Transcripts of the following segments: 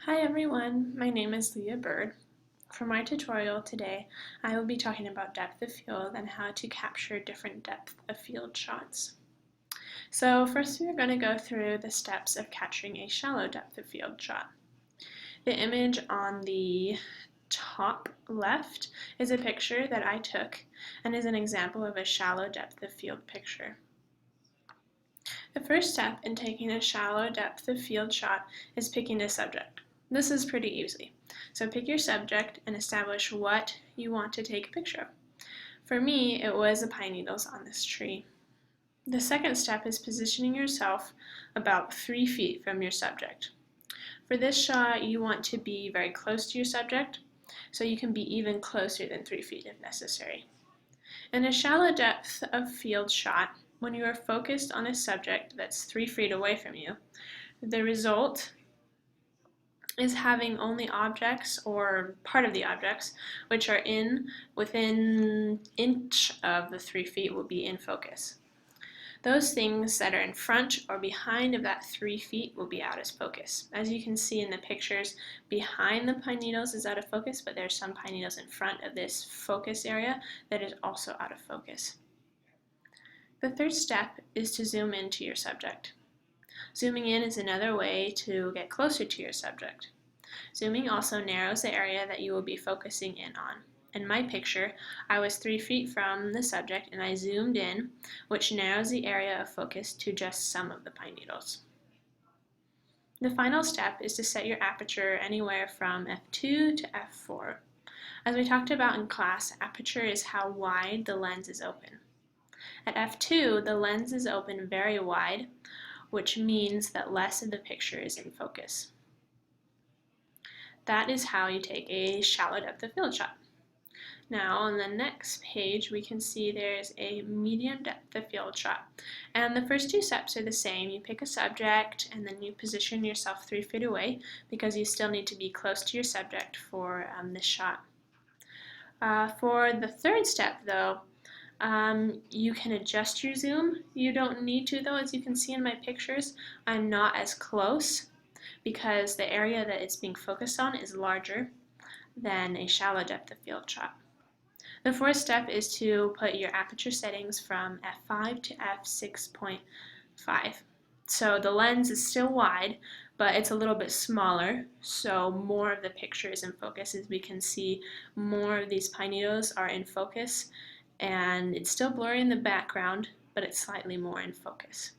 Hi everyone, my name is Leah Bird. For my tutorial today, I will be talking about depth of field and how to capture different depth of field shots. So first we are going to go through the steps of capturing a shallow depth of field shot. The image on the top left is a picture that I took and is an example of a shallow depth of field picture. The first step in taking a shallow depth of field shot is picking a subject. This is pretty easy. So pick your subject and establish what you want to take a picture of. For me, it was the pine needles on this tree. The second step is positioning yourself about 3 feet from your subject. For this shot, you want to be very close to your subject, so you can be even closer than 3 feet if necessary. In a shallow depth of field shot, when you are focused on a subject that's 3 feet away from you, the result is having only objects or part of the objects which are within inch of the 3 feet will be in focus. Those things that are in front or behind of that 3 feet will be out of focus. As you can see in the pictures, behind the pine needles is out of focus, but there's some pine needles in front of this focus area that is also out of focus. The third step is to zoom into your subject. Zooming in is another way to get closer to your subject. Zooming also narrows the area that you will be focusing in on. In my picture, I was 3 feet from the subject and I zoomed in, which narrows the area of focus to just some of the pine needles. The final step is to set your aperture anywhere from f2 to f4. As we talked about in class, aperture is how wide the lens is open. At f2, the lens is open very wide, which means that less of the picture is in focus. That is how you take a shallow depth of field shot. Now on the next page we can see there's a medium depth of field shot, and the first two steps are the same. You pick a subject and then you position yourself 3 feet away because you still need to be close to your subject for this shot. For the third step though, you can adjust your zoom. You don't need to though. As you can see in my pictures, I'm not as close because the area that it's being focused on is larger than a shallow depth of field shot. The fourth step is to put your aperture settings from f5 to f6.5. So the lens is still wide, but it's a little bit smaller, so more of the picture is in focus. As we can see, more of these pine needles are in focus, and it's still blurry in the background, but it's slightly more in focus.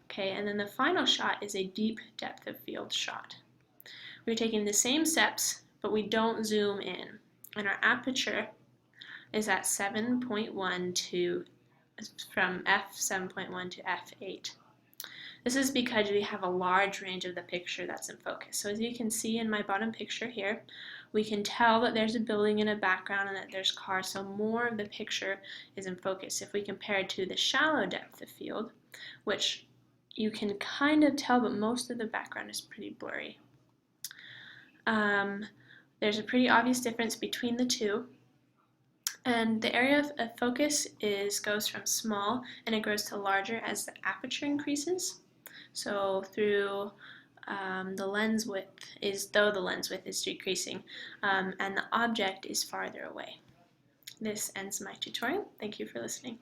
Okay, and then the final shot is a deep depth of field shot. We're taking the same steps, but we don't zoom in. And our aperture is at 7.1 to, from f7.1 to f8. This is because we have a large range of the picture that's in focus. So as you can see in my bottom picture here, we can tell that there's a building in the background and that there's cars, so more of the picture is in focus. If we compare it to the shallow depth of field, which you can kind of tell, but most of the background is pretty blurry. There's a pretty obvious difference between the two. And the area of focus goes from small and it grows to larger as the aperture increases. So through the lens width is decreasing and the object is farther away. This ends my tutorial. Thank you for listening.